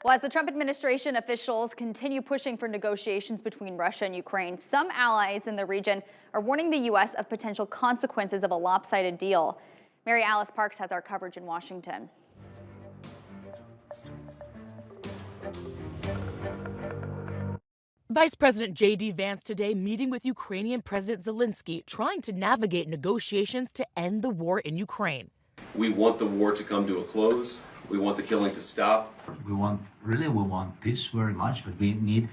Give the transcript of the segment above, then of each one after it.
Well, as the Trump administration officials continue pushing for negotiations between Russia and Ukraine, some allies in the region are warning the U.S. of potential consequences of a lopsided deal. Mary Alice Parks has our coverage in Washington. Vice President J.D. Vance today meeting with Ukrainian President Zelensky, trying to navigate negotiations to end the war in Ukraine. We want the war to come to a close. We want the killing to stop. We want peace very much, but we need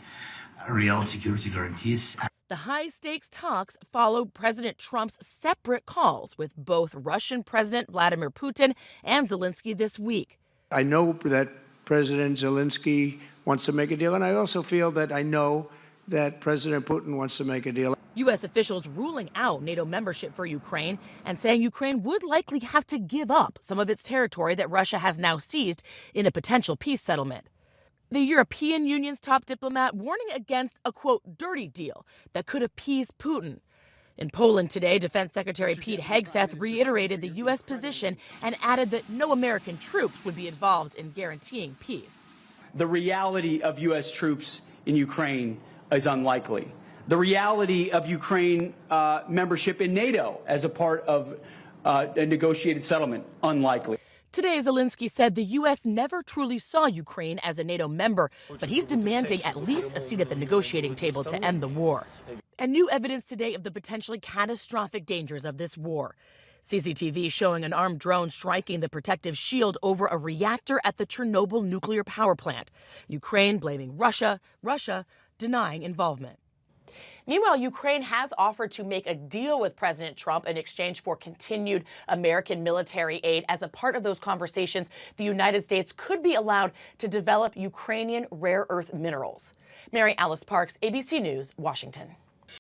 real security guarantees. The high-stakes talks followed President Trump's separate calls with both Russian President Vladimir Putin and Zelensky this week. I know that President Zelensky wants to make a deal, and I also feel that I know that President Putin wants to make a deal. U.S. officials ruling out NATO membership for Ukraine and saying Ukraine would likely have to give up some of its territory that Russia has now seized in a potential peace settlement. The European Union's top diplomat warning against a, quote, dirty deal that could appease Putin. In Poland today, Defense Secretary Pete Hegseth reiterated the U.S. position and added that no American troops would be involved in guaranteeing peace. The reality of U.S. troops in Ukraine is unlikely. The reality of Ukraine membership in NATO as a part of a negotiated settlement, unlikely. Today, Zelensky said the U.S. never truly saw Ukraine as a NATO member, but he's demanding at least a seat at the negotiating table to end the war. And new evidence today of the potentially catastrophic dangers of this war. CCTV showing an armed drone striking the protective shield over a reactor at the Chernobyl nuclear power plant. Ukraine blaming Russia, Russia denying involvement. Meanwhile, Ukraine has offered to make a deal with President Trump in exchange for continued American military aid. As a part of those conversations, the United States could be allowed to develop Ukrainian rare earth minerals. Mary Alice Parks, ABC News, Washington.